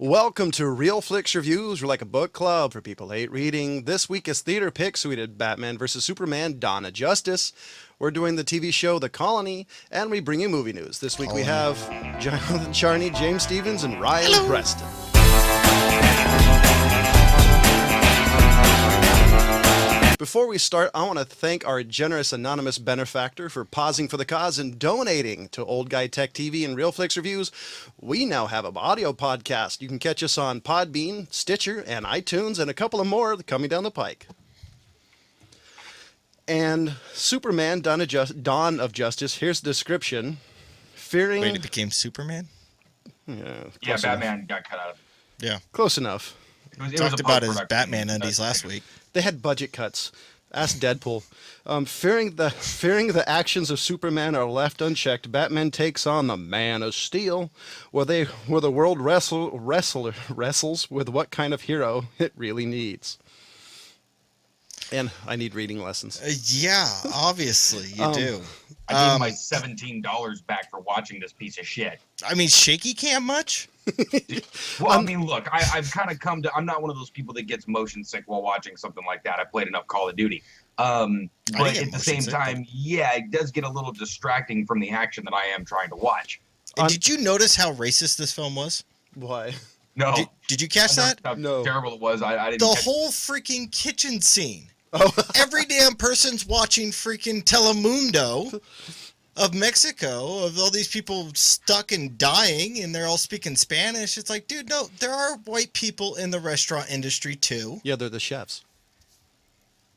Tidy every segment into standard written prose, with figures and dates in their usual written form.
Welcome to Real Flix Reviews. We're like a book club for people who hate reading. This week is theater picks. We did Batman vs. Superman, Dawn of Justice. We're doing the TV show The Colony, and we bring you movie news. This week we have Jonathan Charney, James Stevens, and Ryan Preston. Before we start, I want to thank our generous anonymous benefactor for pausing for the cause and donating to Old Guy Tech TV and Real Flix Reviews. We now have an audio podcast. You can catch us on Podbean, Stitcher, and iTunes, and a couple of more coming down the pike. And Superman, Dawn of Justice, here's the description. Fearing... Wait, it became Superman? Yeah, Batman got cut out. Yeah. Close enough. Talked about his Batman undies last week. They had budget cuts. Ask Deadpool. Fearing the actions of Superman are left unchecked, Batman takes on the Man of Steel, where the world wrestles with what kind of hero it really needs. And I need reading lessons. Yeah, obviously you do. I gave my $17 back for watching this piece of shit. I mean, shaky cam much? Well, I mean, look, I've kind of come to... I'm not one of those people that gets motion sick while watching something like that. I played enough Call of Duty. But at the same time, yeah, it does get a little distracting from the action that I am trying to watch. Did you notice how racist this film was? Why? No. Did you catch that? How No. terrible it was. I didn't The catch whole freaking kitchen scene. Oh. Every damn person's watching freaking Telemundo of Mexico, of all these people stuck and dying, and they're all speaking Spanish. It's like, dude, no, there are white people in the restaurant industry too. Yeah, they're the chefs.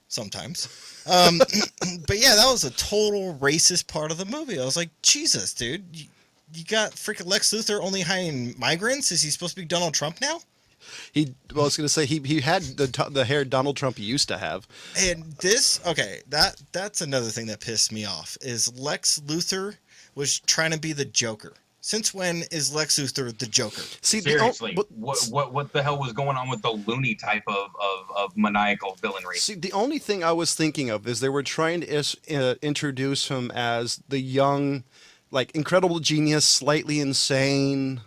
Sometimes. But yeah, that was a total racist part of the movie. I was like, Jesus, dude, you got freaking Lex Luthor only hiring migrants? Is he supposed to be Donald Trump now? I was going to say he had the hair Donald Trump used to have. And this, okay, that's another thing that pissed me off, is Lex Luthor was trying to be the Joker. Since when is Lex Luthor the Joker? See, seriously, what the hell was going on with the loony type of maniacal villainry? See, the only thing I was thinking of is they were trying to introduce him as the young, like, incredible genius, slightly insane...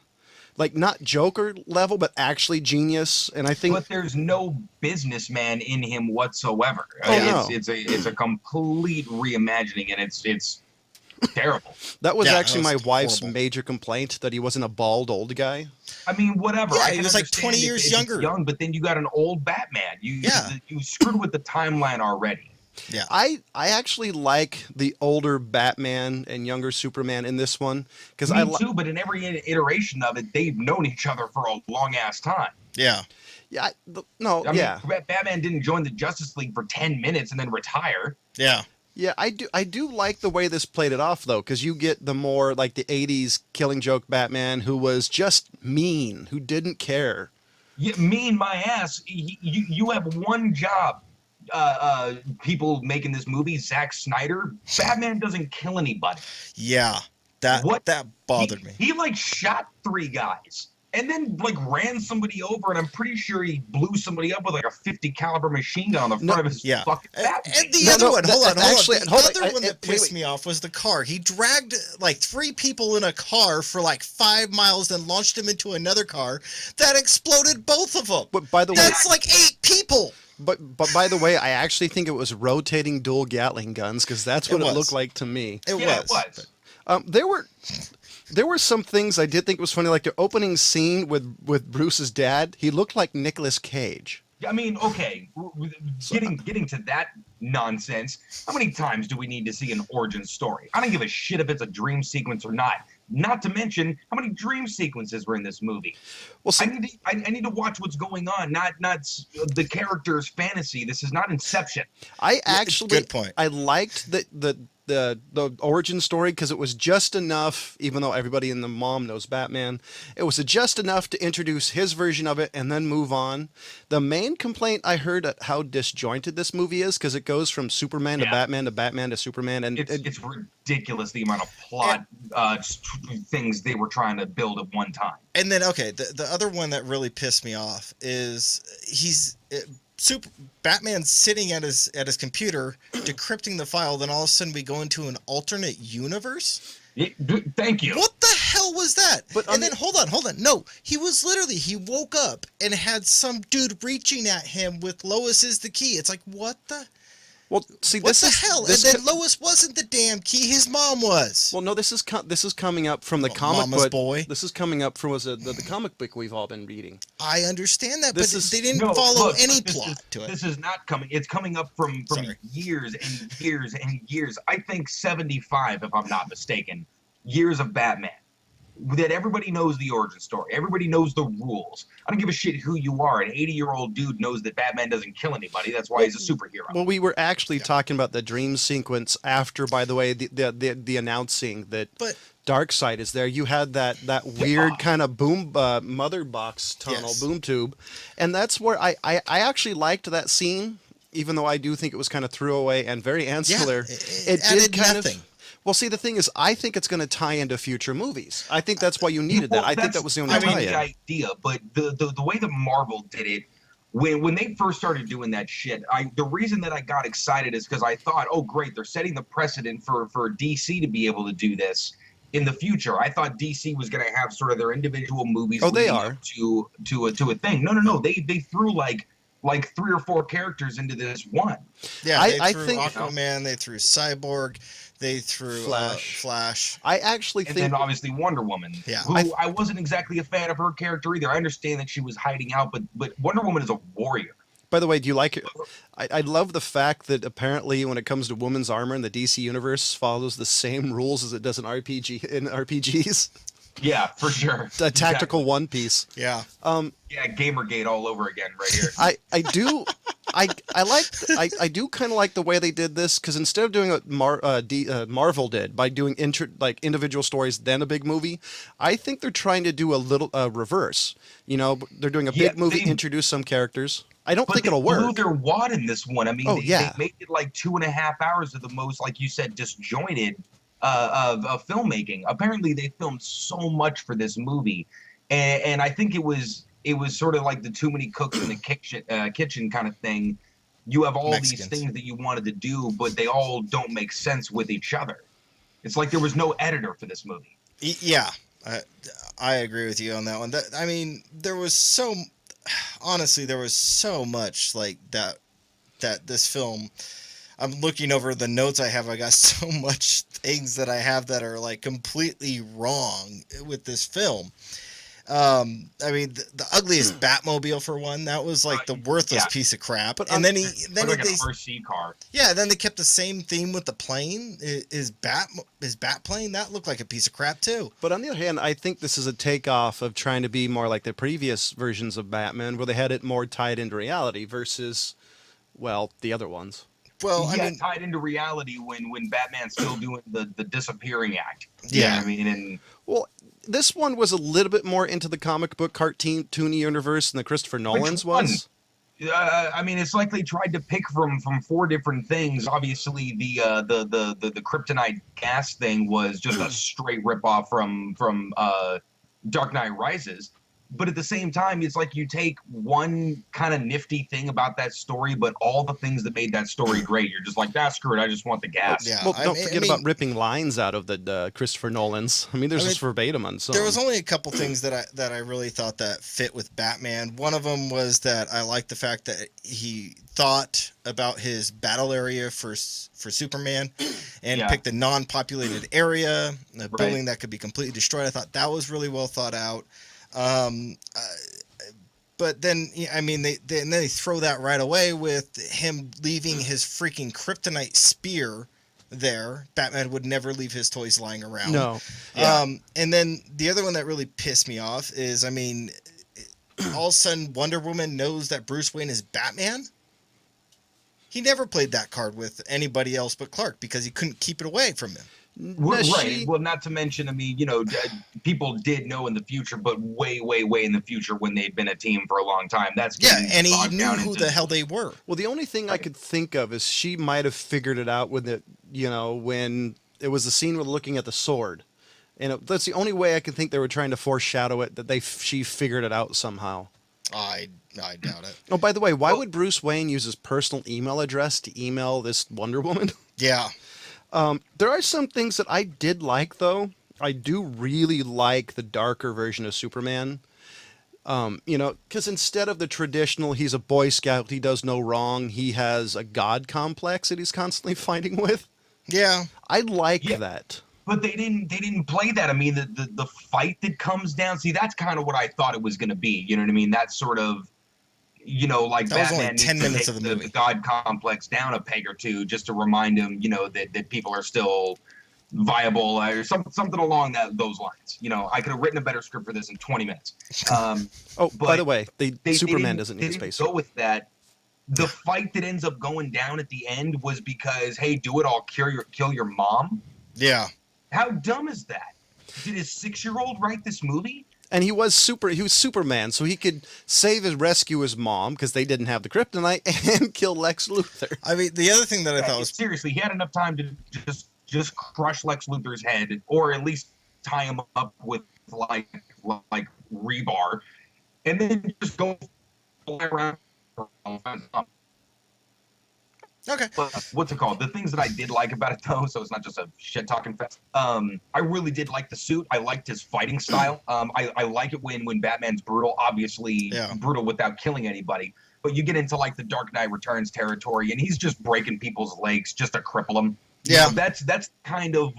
Like, not Joker level, but actually genius, and I think... But there's no businessman in him whatsoever. No. It's a complete reimagining, and it's terrible. That was actually my wife's horrible. major complaint, that he wasn't a bald old guy. I mean, whatever. Yeah, I he can was like understand 20 if years it's younger. young, but then you got an old Batman. You screwed with the timeline already. Yeah. I actually like the older Batman and younger Superman in this one. Me too, but in every iteration of it, they've known each other for a long-ass time. Yeah. Yeah, I mean, Batman didn't join the Justice League for 10 minutes and then retire. Yeah. Yeah, I do like the way this played it off, though, because you get the more, like, the 80s Killing Joke Batman who was just mean, who didn't care. Yeah, mean my ass. You have one job. People making this movie, Zack Snyder, Batman doesn't kill anybody. Yeah. That bothered me. He like shot 3 guys and then like ran somebody over, and I'm pretty sure he blew somebody up with like a 50 caliber machine gun on the front of his fucking Batman. And the other one, hold on. The other one that wait. pissed me off was the car. He dragged like 3 people in a car for like 5 miles, then launched them into another car that exploded both of them. But by the way, that's like 8 people. But by the way, I actually think it was rotating dual Gatling guns, because that's what it looked like to me. It was. There were some things I did think was funny, like the opening scene with Bruce's dad. He looked like Nicolas Cage. I mean, okay, getting to that nonsense, how many times do we need to see an origin story? I don't give a shit if it's a dream sequence or not. Not to mention how many dream sequences were in this movie. Well, I need to watch what's going on, not the character's fantasy. This is not Inception. I actually, good point. I liked the origin story because it was just enough, even though everybody in the mom knows Batman, it was just enough to introduce his version of it and then move on. The main complaint I heard at how disjointed this movie is, because it goes from Superman to Batman to Batman to Superman, and it's ridiculous the amount of plot things they were trying to build at one time. And then, okay, the other one that really pissed me off is Batman's sitting at his computer decrypting the file. Then all of a sudden we go into an alternate universe. Thank you. What the hell hell was that? But and then hold on. No, he woke up and had some dude reaching at him with Lois is the key. It's like, what the? Well, see, What the hell? And then Lois wasn't the damn key. His mom was. Well, no, this is coming up from the comic Mama's book. boy. This is coming up from the comic book we've all been reading. I understand that, but they didn't No, follow look, any this plot to it. This is not coming. It's coming up from years and years and years. I think 75, if I'm not mistaken, years of Batman. That everybody knows the origin story. Everybody knows the rules. I don't give a shit who you are. An 80-year-old dude knows that Batman doesn't kill anybody. That's why he's a superhero. Well, we were actually talking about the dream sequence after, by the way, the announcing that Darkseid is there. You had that weird kind of boom mother box tunnel, boom tube, and that's where I actually liked that scene, even though I do think it was kind of throwaway and very ancillary. Yeah, it did kind nothing. Well, see, the thing is, I think it's going to tie into future movies. I think that's why you needed that. I think that was the only tie-in. The idea, but the way that Marvel did it, when they first started doing that shit, the reason that I got excited is because I thought, oh great, they're setting the precedent for DC to be able to do this in the future. I thought DC was going to have sort of their individual movies. Oh, they are to a thing. No. They threw like 3 or 4 characters into this one. Yeah, I think Aquaman, they threw Cyborg. They threw Flash. I actually think... And then obviously Wonder Woman, who I wasn't exactly a fan of her character either. I understand that she was hiding out, but Wonder Woman is a warrior. By the way, do you like it? I love the fact that apparently when it comes to women's armor in the DC universe follows the same rules as it does in RPGs. Yeah, for sure. A tactical One Piece. Yeah. Yeah, Gamergate all over again right here. I do kind of like the way they did this, because instead of doing what Marvel did by doing individual stories then a big movie, I think they're trying to do a little reverse. You know, they're doing a big movie, introduce some characters. I don't think it'll work. They blew their wad in this one. I mean, they made it like 2.5 hours of the most, like you said, disjointed of filmmaking. Apparently, they filmed so much for this movie, and I think it was sort of like the too many cooks in the kitchen kind of thing. You have all these things that you wanted to do, but they all don't make sense with each other. It's like there was no editor for this movie. Yeah, I agree with you on that one. I mean, there was so much like that this film. I'm looking over the notes I have. I got so much things that I have that are like completely wrong with this film. I mean, the ugliest Batmobile for one. That was like the worthless piece of crap. But and then an RC car. Yeah, then they kept the same theme with the plane. His Batplane, that looked like a piece of crap too. But on the other hand, I think this is a takeoff of trying to be more like the previous versions of Batman, where they had it more tied into reality versus, well, the other ones. Well, yeah, I mean, tied into reality when Batman's still doing the disappearing act. Yeah, I mean, and well, this one was a little bit more into the comic book cartoony universe than the Christopher Nolan's was. I mean, it's like they tried to pick from 4 different things. Obviously, the kryptonite gas thing was just a straight ripoff from Dark Knight Rises. But at the same time, it's like you take one kind of nifty thing about that story, but all the things that made that story great, you're just like, screw it, I just want the gas. Yeah, well, don't forget about ripping lines out of the Christopher Nolan's. I mean, there's just verbatim on some. There was only a couple things that I really thought that fit with Batman. One of them was that I liked the fact that he thought about his battle area for Superman and picked a non-populated area, a building that could be completely destroyed. I thought that was really well thought out. But then, I mean, they throw that right away with him leaving his freaking kryptonite spear there. Batman would never leave his toys lying around. No. And then the other one that really pissed me off is, I mean, all of a sudden Wonder Woman knows that Bruce Wayne is Batman. He never played that card with anybody else but Clark because he couldn't keep it away from him. Right. Well, not to mention, I mean, people did know in the future, but way, way, way in the future when they'd been a team for a long time. And he knew who the hell they were. Well, the only thing I could think of is she might have figured it out when it was the scene with looking at the sword, and that's the only way I could think they were trying to foreshadow it that she figured it out somehow. I doubt it. Oh, by the way, why would Bruce Wayne use his personal email address to email this Wonder Woman? Yeah. There are some things that I did like, though. I do really like the darker version of Superman. Because instead of the traditional, he's a Boy Scout, he does no wrong, he has a God complex that he's constantly fighting with. Yeah. I like Yeah. that. But they didn't play that. I mean, the fight that comes down. See, that's kind of what I thought it was going to be. You know what I mean? That sort of, like That was only Batman 10 needs to minutes take of the movie. the God complex down a peg or two just to remind him, that people are still viable or something along those lines. I could have written a better script for this in 20 minutes. Oh, by But the way, Superman didn't, doesn't they need a didn't spacesuit. go with that. The fight that ends up going down at the end was because, hey, do it, I'll kill your mom. Yeah. How dumb is that? Did his 6-year-old write this movie? And he was Superman, so he could rescue his mom because they didn't have the kryptonite and kill Lex Luthor. I mean, the other thing that I thought was Seriously, he had enough time to just crush Lex Luthor's head, or at least tie him up with like rebar, and then just go fly around. okay. What's it called? The things that I did like about it, though, so it's not just a shit talking fest. I really did like the suit. I liked his fighting style. I like it when Batman's brutal, obviously brutal without killing anybody. But you get into like the Dark Knight Returns territory, and he's just breaking people's legs just to cripple them. Yeah. That's kind of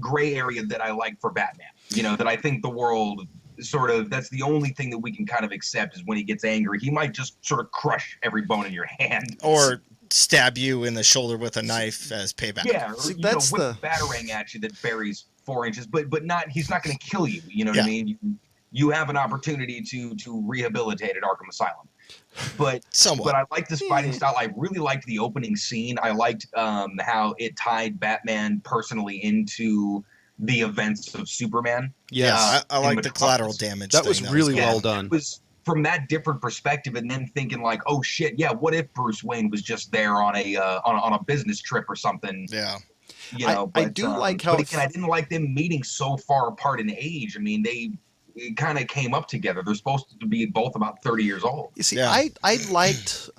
gray area that I like for Batman. That I think the world sort of, that's the only thing that we can kind of accept is when he gets angry, he might just sort of crush every bone in your hand. Or stab you in the shoulder with a knife as payback. Yeah, or, See, whip that's a batarang at you that buries 4 inches, but he's not going to kill you. You know what I mean? You have an opportunity to rehabilitate at Arkham Asylum. But I like this fighting style. I really liked the opening scene. I liked how it tied Batman personally into the events of Superman. Yes. I like the collateral damage. That was really well done. It was from that different perspective, and then thinking like, oh shit, yeah, what if Bruce Wayne was just there on a business trip or something? Yeah. I do like how. But again, I didn't like them meeting so far apart in age. I mean, they kind of came up together. They're supposed to be both about 30 years old. You see, I liked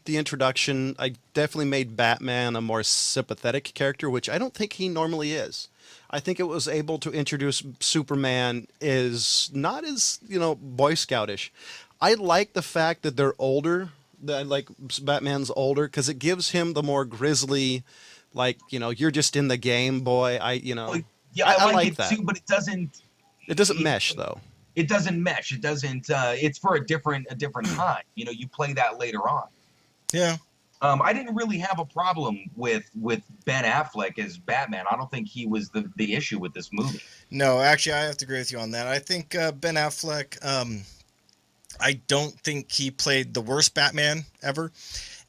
the introduction. I definitely made Batman a more sympathetic character, which I don't think he normally is. I think it was able to introduce Superman is not as, Boy Scoutish. I like the fact that they're older, that like Batman's older, because it gives him the more grisly, like, you're just in the game, boy. I like it that too, but it doesn't. It doesn't mesh though. It doesn't mesh. It doesn't. It's for a different time. You play that later on. Yeah. I didn't really have a problem with Ben Affleck as Batman. I don't think he was the issue with this movie. No, actually, I have to agree with you on that. I think Ben Affleck. I don't think he played the worst Batman ever.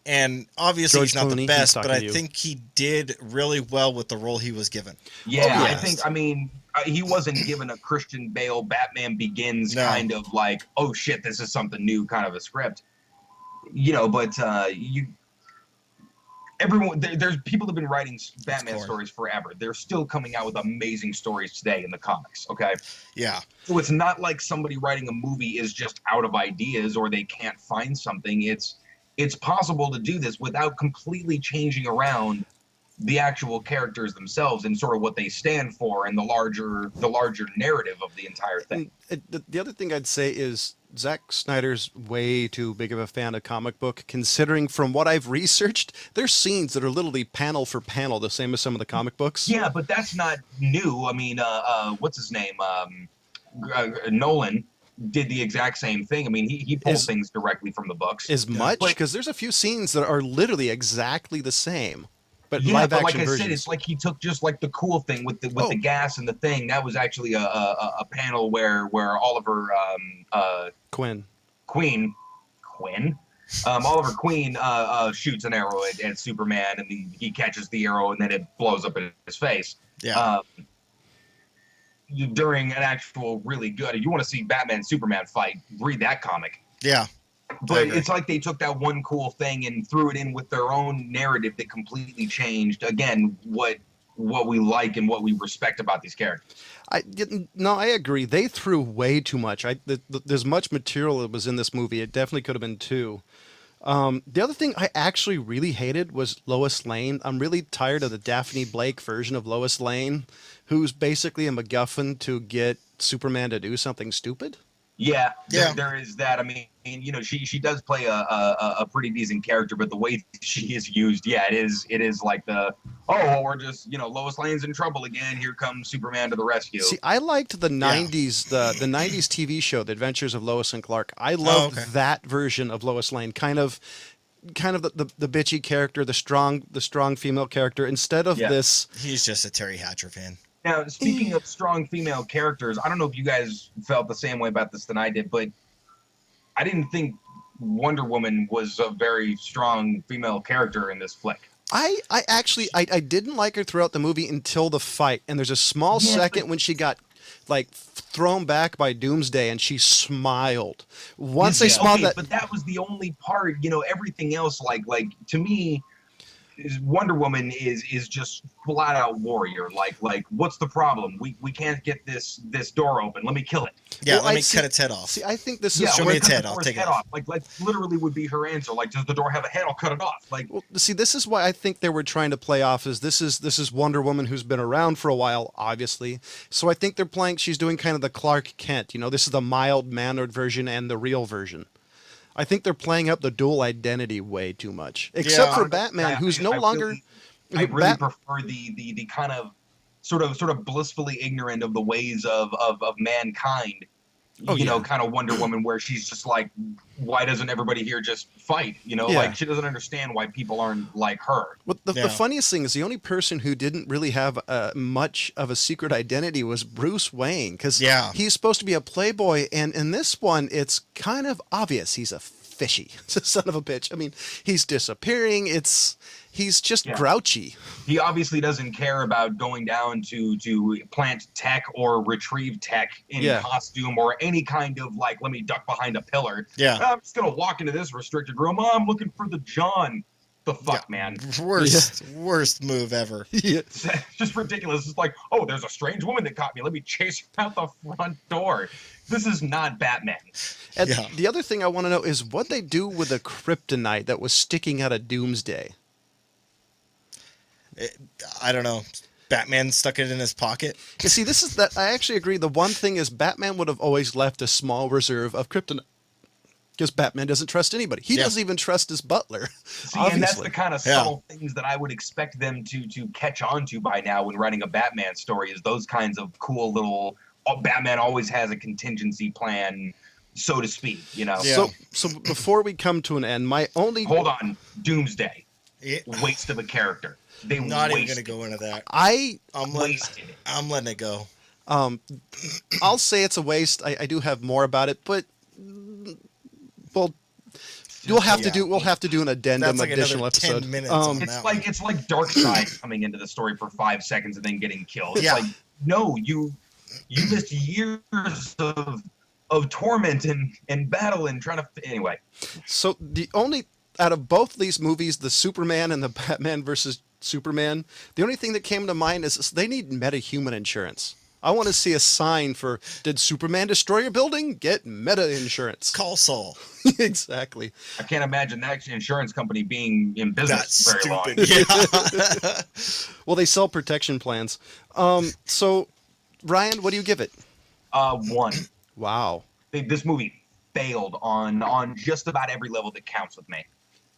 And obviously George he's not Clooney, the best, he's but I talking to you. think he did really well with the role he was given. Yeah, yes. I mean, he wasn't given a Christian Bale Batman Begins kind of like, oh shit, this is something new kind of a script. But there's people that have been writing Batman stories forever. They're still coming out with amazing stories today in the comics, okay? Yeah. So it's not like somebody writing a movie is just out of ideas or they can't find something. It's possible to do this without completely changing around the actual characters themselves and sort of what they stand for and the larger narrative of the entire thing. The other thing I'd say is Zack Snyder's way too big of a fan of comic book, considering from what I've researched, there's scenes that are literally panel for panel the same as some of the comic books. Yeah, but that's not new. I mean, what's his name? Nolan did the exact same thing. I mean, he pulled things directly from the books. Because there's a few scenes that are literally exactly the same. But yeah, live but action like I versions. said, it's like he took just like the cool thing with the gas and the thing. That was actually a panel where Oliver Quinn. Oliver Queen shoots an arrow at Superman, and he catches the arrow, and then it blows up in his face. Yeah. During an actual really good, if you want to see Batman Superman fight, read that comic. Yeah. But it's like they took that one cool thing and threw it in with their own narrative that completely changed, again, what we like and what we respect about these characters. I agree. They threw way too much. There's much material that was in this movie. It definitely could have been 2. The other thing I actually really hated was Lois Lane. I'm really tired of the Daphne Blake version of Lois Lane, who's basically a MacGuffin to get Superman to do something stupid. Yeah, Yeah. there is that. I mean, she does play a pretty decent character, but the way she is used, yeah, it is like well, we're just Lois Lane's in trouble again. Here comes Superman to the rescue. See, I liked the Yeah. '90s the '90s TV show, The Adventures of Lois and Clark. I Oh, loved okay. that version of Lois Lane, kind of the bitchy character, the strong female character, instead of Yeah. this. He's just a Terry Hatcher fan. Now, speaking of strong female characters, I don't know if you guys felt the same way about this than I did, but I didn't think Wonder Woman was a very strong female character in this flick. I actually I didn't like her throughout the movie until the fight, and there's a small Yeah, second but- when she got like thrown back by Doomsday and she smiled. Once I saw Okay, that, but that was the only part. Everything else, like to me, Wonder Woman is just flat out warrior. Like what's the problem? We can't get this door open. Let me kill it. Yeah, Well, let I me see- cut its head off. see, I think this Yeah, is show or me cut its the head, I'll door's take it head off. Like literally would be her answer. Like, does the door have a head? I'll cut it off. Like, well, see, this is why I think they were trying to play off as this is Wonder Woman who's been around for a while, obviously. So I think they're playing. She's doing kind of the Clark Kent. This is the mild mannered version and the real version. I think they're playing up the dual identity way too much, except Yeah. for Batman, who's no longer. I really Bat- prefer the kind of sort of blissfully ignorant of the ways of mankind. Oh, yeah. Kind of Wonder Woman, where she's just like, why doesn't everybody here just fight? Yeah. Like she doesn't understand why people aren't like her. Well, the Yeah. funniest thing is the only person who didn't really have much of a secret identity was Bruce Wayne, because Yeah. he's supposed to be a playboy, and in this one, it's kind of obvious he's a fishy son of a bitch. I mean, he's disappearing. He's just Yeah. grouchy. He obviously doesn't care about going down to plant tech or retrieve tech in Yeah. costume or any kind of like, let me duck behind a pillar. Yeah. I'm just gonna walk into this restricted room. Oh, I'm looking for the John. The fuck, man. Worst move ever. Yeah. It's just ridiculous. It's like, oh, there's a strange woman that caught me. Let me chase her out the front door. This is not Batman. And Yeah. the other thing I want to know is what they do with the kryptonite that was sticking out of Doomsday. I don't know. Batman stuck it in his pocket. You see, this is that I actually agree. The one thing is Batman would have always left a small reserve of kryptonite because Batman doesn't trust anybody. He Yeah. doesn't even trust his butler. See, and that's obviously. the kind of Yeah. subtle things that I would expect them to catch on to by now when writing a Batman story, is those kinds of cool little, Batman always has a contingency plan, so to speak, Yeah. So before we come to an end, my only Hold on, Doomsday, It, waste of a character. They not even wasted, gonna go into that. wasted it. I'm letting it go. I'll say it's a waste. I do have more about it, but well, we'll have to do an addendum That's like additional another 10 episode. minutes on It's that like Darkseid coming into the story for 5 seconds and then getting killed. It's Yeah. like, no, you missed years of torment and battle and trying to anyway. So the only out of both these movies, the Superman and the Batman versus Superman, the only thing that came to mind is they need metahuman insurance. I want to see a sign for, did Superman destroy your building? Get meta insurance. Call Saul. Exactly. I can't imagine that insurance company being in business That's very long. stupid. Yeah. Well, they sell protection plans. So, Ryan, what do you give it? 1. Wow. This movie failed on just about every level that counts with me.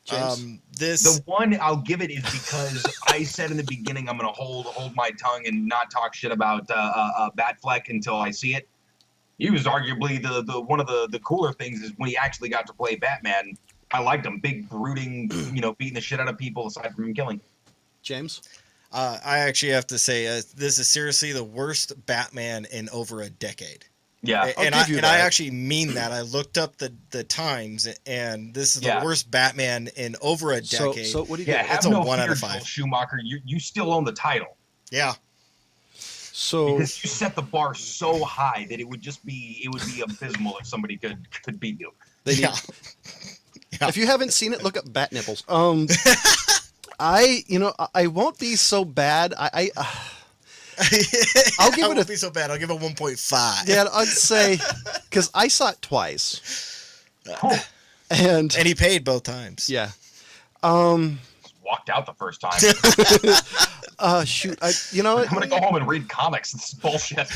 James? This The one I'll give it is because I said in the beginning I'm going to hold my tongue and not talk shit about Batfleck until I see it. He was arguably the one of the cooler things is when he actually got to play Batman. I liked him, big, brooding, beating the shit out of people aside from him killing. James? I actually have to say this is seriously the worst Batman in over a decade. Yeah, I'll And give you I that. actually mean that. I looked up the times, and this is the Yeah. worst Batman in over a decade. So what do you yeah. give it? Have It's a no 1 out fear, of 5. Joel Schumacher. You still own the title. Yeah. So Because you set the bar so high that it would be abysmal if somebody could beat you. they need, Yeah. if you haven't seen it, look up Bat Nipples. I won't be so bad. I'll give I it won't a- be so bad. I'll give it 1.5. Yeah, I'd say because I saw it twice, Oh, And he paid both times. yeah. Walked out the first time. Shoot, you know what? I'm gonna go home and read comics. This is bullshit.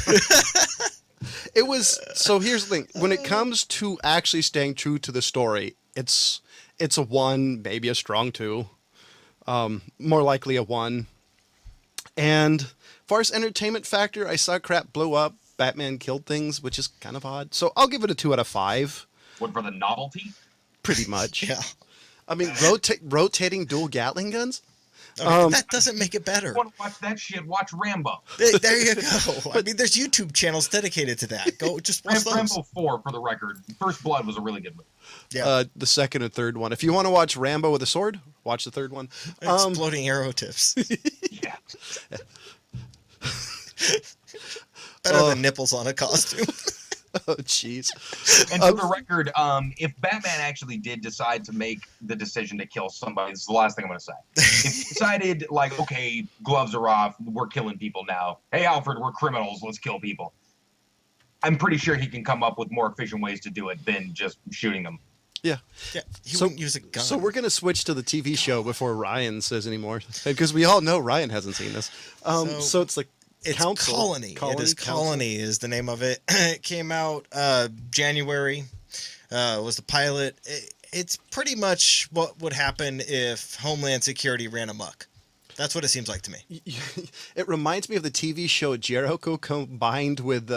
It was, so here's the thing. When it comes to actually staying true to the story, it's a 1, maybe a strong 2. More likely a 1. And as far as entertainment factor, I saw crap blow up. Batman killed things, which is kind of odd. So I'll give it a 2 out of 5. What, for the novelty? Pretty much. Yeah. I mean, rotating dual Gatling guns? That doesn't make it better. If you want to watch that shit, watch Rambo. There you go. I mean, there's YouTube channels dedicated to that. Go, just watch those. Rambo 4, for the record. First Blood was a really good movie. Yeah. The second and third one. If you want to watch Rambo with a sword, watch the third one. Exploding arrow tips. Yeah. Better than nipples on a costume. Oh, jeez. And for the record, if Batman actually did decide to make the decision to kill somebody, this is the last thing I'm going to say. If he decided, like, okay, gloves are off, we're killing people now. Hey, Alfred, we're criminals, let's kill people. I'm pretty sure he can come up with more efficient ways to do it than just shooting them. Yeah. Yeah, he wouldn't use a gun. So we're going to switch to the TV show before Ryan says anymore. Because we all know Ryan hasn't seen this. So it's like It's Council. Colony. It is Council. Colony is the name of it. It came out January. Was the pilot. It's pretty much what would happen if Homeland Security ran amok. That's what it seems like to me. It reminds me of the TV show Jericho combined with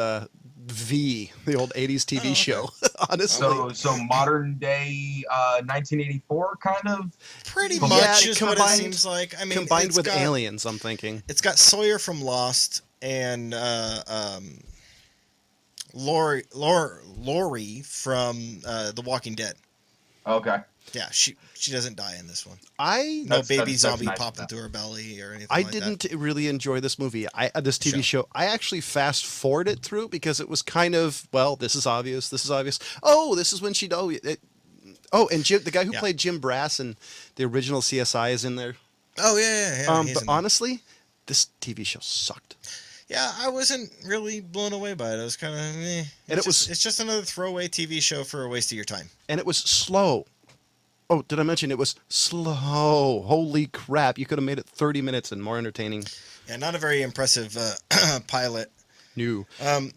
V, the old 80s TV show, honestly. So modern day 1984 kind of? Pretty Yeah, much is what it combined- seems like. I mean, combined it's with got, aliens, I'm thinking. It's got Sawyer from Lost and Lori from The Walking Dead. Okay. Yeah, she doesn't die in this one. I No That's- baby that's zombie nice popped of into her belly or anything I like didn't that. really enjoy this movie. This TV show. I actually fast forwarded it through because it was kind of, well, this is obvious. This is obvious. Oh, this is when she'd and Jim, the guy who played Jim Brass in the original CSI is in there. Oh yeah. He's But in there. honestly, this TV show sucked. Yeah, I wasn't really blown away by it. I was kind of, eh. It's just another throwaway TV show for a waste of your time. And it was slow. Oh, did I mention it was slow? Holy crap. You could have made it 30 minutes and more entertaining. Yeah, not a very impressive pilot. New.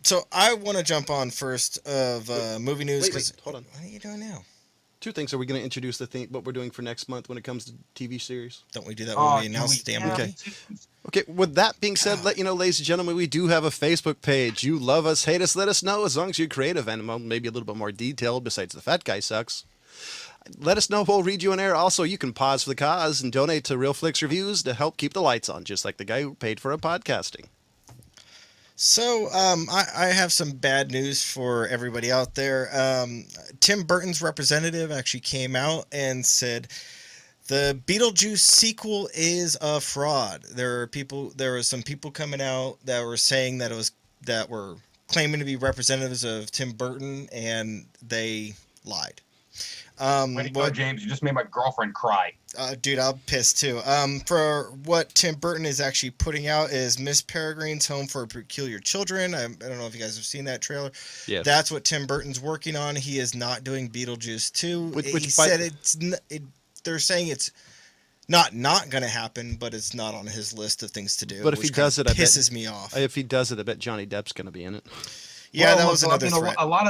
So I want to jump on first of movie news. Wait, hold on. What are you doing now? Two things. Are we going to introduce what we're doing for next month when it comes to TV series? Don't we do that when we announce the damn movie? Okay, with that being said, let you know, ladies and gentlemen, we do have a Facebook page. You love us, hate us, let us know, as long as you're creative and maybe a little bit more detailed besides the fat guy sucks. Let us know, we'll read you on air. Also, you can pause for the cause and donate to Real Flix Reviews to help keep the lights on, just like the guy who paid for our podcasting. So I have some bad news for everybody out there. Tim Burton's representative actually came out and said the Beetlejuice sequel is a fraud. There were some people coming out that were saying that were claiming to be representatives of Tim Burton, and they lied. Way to go, James. You just made my girlfriend cry. Dude, I'm pissed too. For what Tim Burton is actually putting out is Miss Peregrine's Home for Peculiar Children. I don't know if you guys have seen that trailer. Yes. That's what Tim Burton's working on. He is not doing Beetlejuice 2. Which he said they're saying it's not going to happen, but it's not on his list of things to do. But if he does it, pisses me off. If he does it, I bet Johnny Depp's going to be in it. Yeah, Well, that was another threat. A lot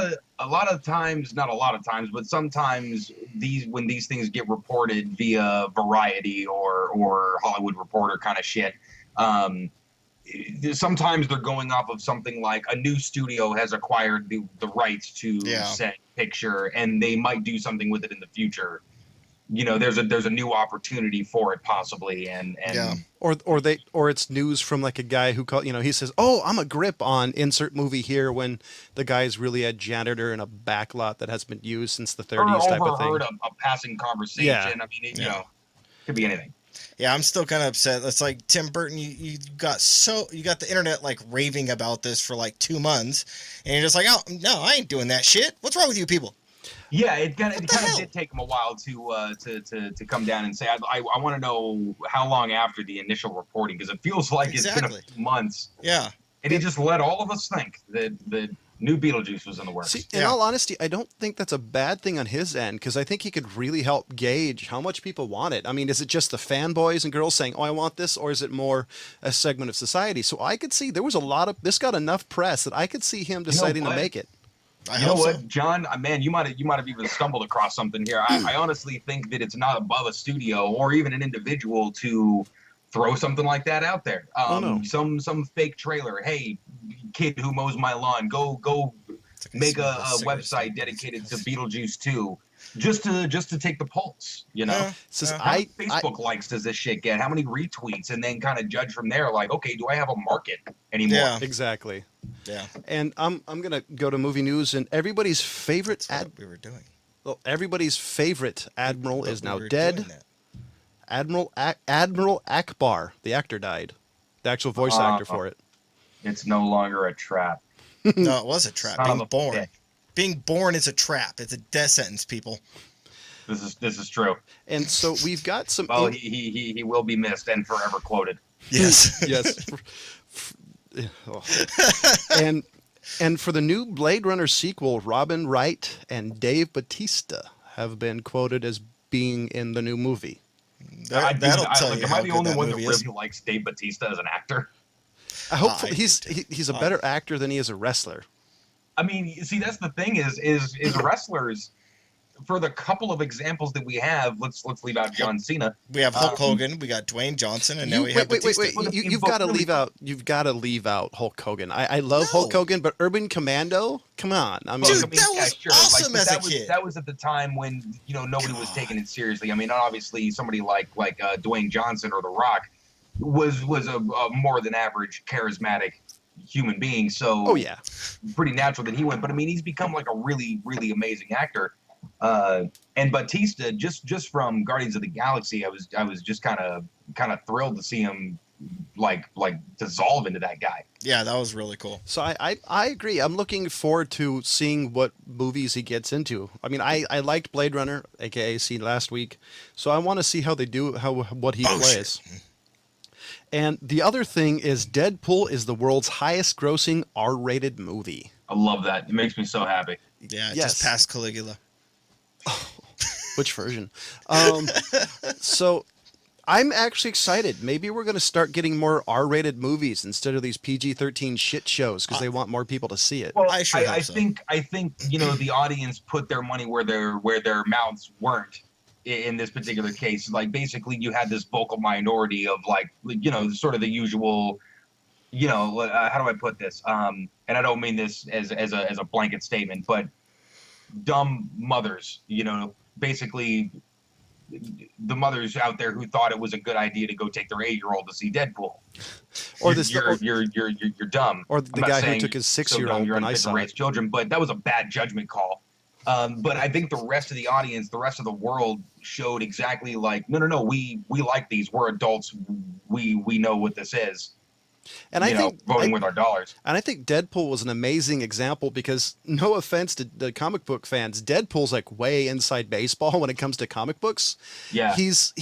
of times, not a lot of times, but sometimes when these things get reported via Variety or Hollywood Reporter kind of shit, sometimes they're going off of something like a new studio has acquired the rights to set picture, and they might do something with it in the future. You know, there's a new opportunity for it possibly, and or it's news from like a guy who he says, "Oh, I'm a grip on insert movie here," when the guy's really a janitor in a backlot that has been used since the 30s type of thing. Or overheard a passing conversation. Yeah. I mean, you know, could be anything. Yeah, I'm still kind of upset. It's like Tim Burton, you got the internet like raving about this for like 2 months, and you're just like, oh no, I ain't doing that shit. What's wrong with you people? Yeah, it kind of did take him a while to come down and say, I want to know how long after the initial reporting, because it feels like it's been a few months. Yeah. And he just let all of us think that New Beetlejuice was in the works. See, in all honesty, I don't think that's a bad thing on his end, because I think he could really help gauge how much people want it. I mean, is it just the fanboys and girls saying, "Oh, I want this," or is it more a segment of society? So I could see there was a lot of this got enough press that I could see him deciding to make it. You know what, John? Man, you might have even stumbled across something here. I honestly think that it's not above a studio or even an individual to throw something like that out there. Some fake trailer. Hey, kid who mows my lawn, go make a website dedicated to Beetlejuice 2, just to take the pulse. You know, how many Facebook likes does this shit get? How many retweets? And then kind of judge from there. Like, okay, do I have a market anymore? Yeah, exactly. Yeah. And I'm gonna go to movie news, and everybody's favorite everybody's favorite admiral is now dead. Admiral Akbar, the actor, died. The actual voice actor for it. It's no longer a trap. No, it was a trap. Being born is a trap. It's a death sentence, people. This is true. And so we've got some. Well, he will be missed and forever quoted. Yes. Yes. And for the new Blade Runner sequel, Robin Wright and Dave Bautista have been quoted as being in the new movie. That'll tell you. Am I the only one that really likes Dave Bautista as an actor? I hope he's a better actor than he is a wrestler. I mean, see, that's the thing is wrestlers. For the couple of examples that we have, let's leave out John Cena. We have Hulk Hogan, we got Dwayne Johnson, and now we have Batista. Wait. You've got to leave out Hulk Hogan. I love Hulk Hogan, but Urban Commando, come on. I mean, dude, that was awesome as a kid. That was at the time when nobody was taking it seriously. I mean, obviously somebody like Dwayne Johnson or The Rock was a more than average charismatic human being. So pretty natural that he went. But I mean, he's become like a really, really amazing actor. And Batista, just from Guardians of the Galaxy, I was just kind of thrilled to see him like dissolve into that guy. Yeah, that was really cool. So I agree. I'm looking forward to seeing what movies he gets into. I mean, I liked Blade Runner, aka seen last week, so I want to see how they do what he plays. Shit. And the other thing is Deadpool is the world's highest grossing R-rated movie. I love that. It makes me so happy. Yeah, just past Caligula. Which version? So I'm actually excited. Maybe we're going to start getting more R-rated movies instead of these PG-13 shit shows because they want more people to see it. Well, I think the audience put their money where their mouths weren't in this particular case. Like basically, you had this vocal minority of sort of the usual. How do I put this? And I don't mean this as a blanket statement, but dumb mothers, basically the mothers out there who thought it was a good idea to go take their 8-year-old to see Deadpool. Or you're dumb. Or the guy who took his 6-year-old when I saw raise children, but that was a bad judgment call. But I think the rest of the audience, the rest of the world showed exactly like, no, we like these. We're adults. We know what this is. And I think voting with our dollars. And I think Deadpool was an amazing example because, no offense to the comic book fans, Deadpool's like way inside baseball when it comes to comic books. Yeah, he's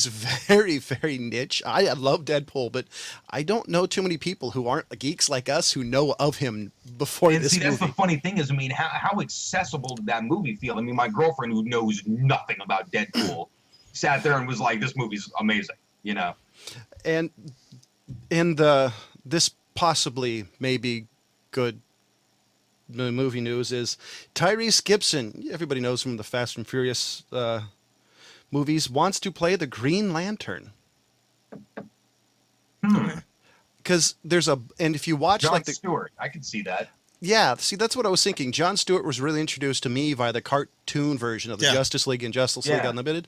very, very niche. I love Deadpool, but I don't know too many people who aren't geeks like us who know of him before this movie. That's the funny thing is, I mean, how accessible did that movie feel? I mean, my girlfriend who knows nothing about Deadpool sat there and was like, "This movie's amazing," And in this possibly maybe good movie news is Tyrese Gibson. Everybody knows from the Fast and Furious movies. Wants to play the Green Lantern. Because and if you watch John Stewart, I can see that. Yeah, see, that's what I was thinking. Jon Stewart was really introduced to me via the cartoon version of the Justice League and Justice League Unlimited.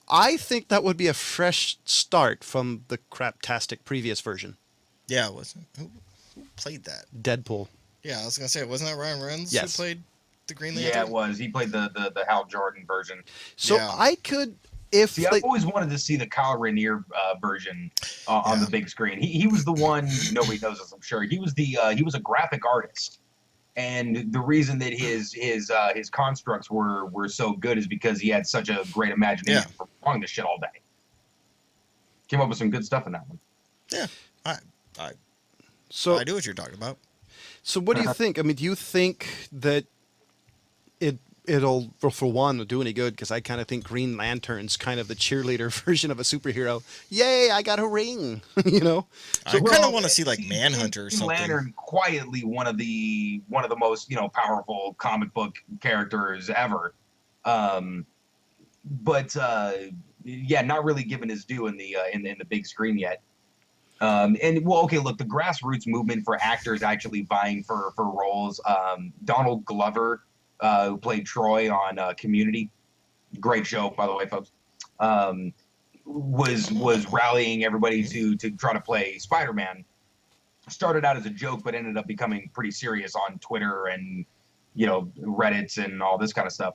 I think that would be a fresh start from the craptastic previous version. Yeah, it wasn't. Who played that? Deadpool. Yeah, I was going to say, wasn't that Ryan Reynolds who played the Green Lantern? Yeah, it was. He played the Hal Jordan version. So I could... I've always wanted to see the Kyle Rayner version on the big screen. He was the one, nobody knows this, I'm sure. He was a graphic artist. And the reason that his constructs were so good is because he had such a great imagination for drawing this shit all day. Came up with some good stuff in that one. Yeah, I do what you're talking about. So what do you think? I mean, do you think that it'll for one do any good? Because I kind of think Green Lantern's kind of the cheerleader version of a superhero. Yay, I got a ring. You know. I kind of want to see like Manhunter or Green something. Lantern, quietly one of the most powerful comic book characters ever, but yeah, not really given his due in the big screen yet. And well, okay, look, the grassroots movement for actors actually vying for roles. Donald Glover, who played Troy on Community, great show by the way, folks. Was rallying everybody to try to play Spider-Man. Started out as a joke, but ended up becoming pretty serious on Twitter and Reddit and all this kind of stuff.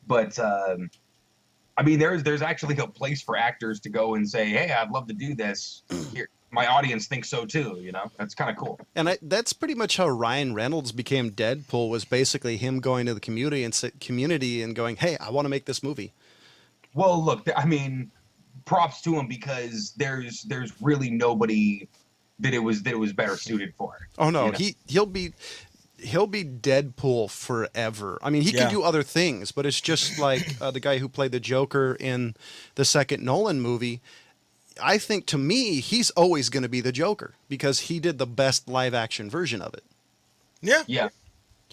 But I mean, there's actually a place for actors to go and say, hey, I'd love to do this. Here, my audience thinks so too. That's kind of cool. And that's pretty much how Ryan Reynolds became Deadpool, was basically him going to the community and going, hey, I want to make this movie. Well, look, I mean, props to him, because there's really nobody that it was better suited for. Oh no, he'll be Deadpool forever. I mean, he can do other things, but it's just like the guy who played the Joker in the second Nolan movie. I think, to me, he's always going to be the Joker because he did the best live action version of it. Yeah. Yeah.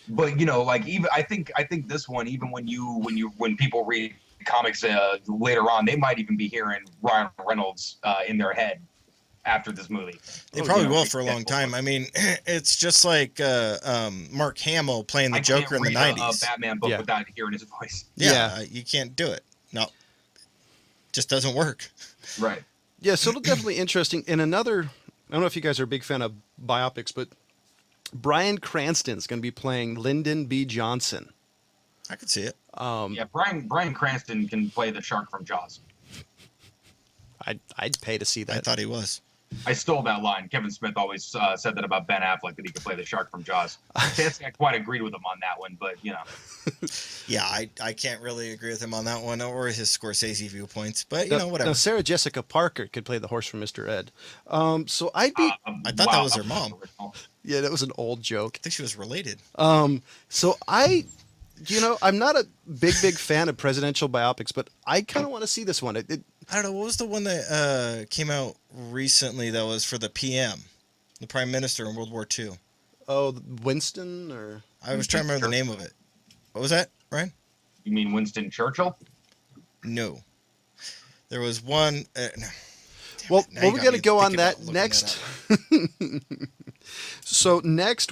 But like, even I think this one, even when people read comics later on, they might even be hearing Ryan Reynolds in their head after this movie. They probably will for a long time. I mean, it's just like Mark Hamill playing the Joker in the 90s. A Batman book without hearing his voice. Yeah. You can't do it. No. Just doesn't work. Right. Yeah, so it'll definitely interesting. In another, I don't know if you guys are a big fan of biopics, but Bryan Cranston's going to be playing Lyndon B. Johnson. I could see it. Yeah, Bryan Cranston can play the shark from Jaws. I'd pay to see that. I thought he was. I stole that line. Kevin Smith always said that about Ben Affleck, that he could play the shark from Jaws. I can't say I quite agreed with him on that one, but Yeah, I can't really agree with him on that one, or his Scorsese viewpoints. But whatever. Now, Sarah Jessica Parker could play the horse from Mr. Ed. So I'd be. I thought that was her mom. Yeah, that was an old joke. I think she was related. So I'm not a big fan of presidential biopics, but I kind of want to see this one. I don't know, what was the one that came out recently that was for the PM, the Prime Minister in World War II? Oh, Winston, or I was trying to remember the name of it. What was that, Ryan? You mean Winston Churchill? No. There was one. Well, we're going to go on that next. So next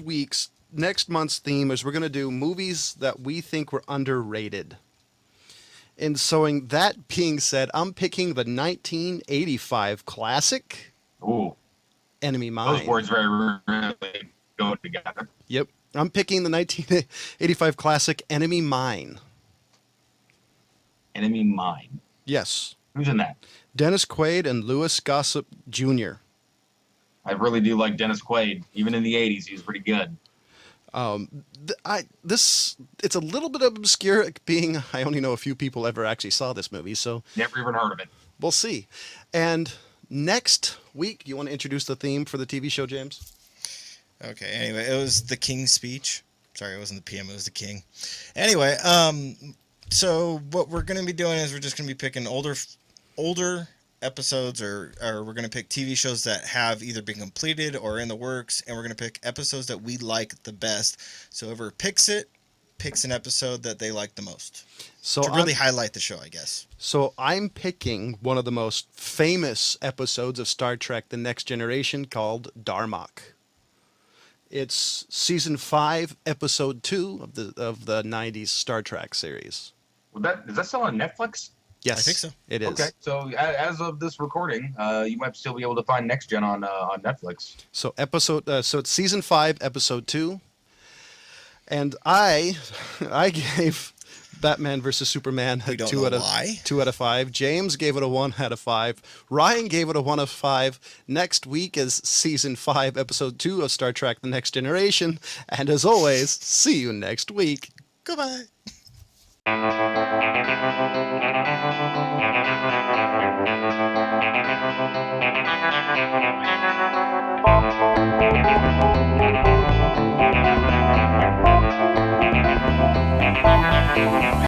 month's theme is we're going to do movies that we think were underrated. And so, that being said, I'm picking the 1985 classic. Ooh. Enemy Mine. Those words very rarely go together. Yep. I'm picking the 1985 classic Enemy Mine. Enemy Mine. Yes. Who's in that? Dennis Quaid and Louis Gossett Jr. I really do like Dennis Quaid. Even in the 80s, he was pretty good. It's a little bit obscure, being I only know a few people ever actually saw this movie, so Never even heard of it. We'll see. And next week, you want to introduce the theme for the TV show, James? Okay. Anyway, it was the King's speech. Sorry, it wasn't the PM. It was the King. Anyway, so what we're going to be doing is we're just going to be picking older episodes, or we're going to pick TV shows that have either been completed or in the works, and we're going to pick episodes that we like the best. So whoever picks an episode that they like the most. So to really highlight the show, I guess. So I'm picking one of the most famous episodes of Star Trek: The Next Generation, called Darmok. It's season 5, episode 2 of the 90s Star Trek series. Is that still on Netflix? Yes, I think so. It is. Okay, so as of this recording, you might still be able to find Next Gen on Netflix. So it's season 5, episode 2, and I gave Batman vs Superman a 2 out of 5. James gave it a 1 out of 5. Ryan gave it a 1 out of 5. Next week is season 5, episode 2 of Star Trek: The Next Generation, and as always, see you next week. Goodbye. Thank you.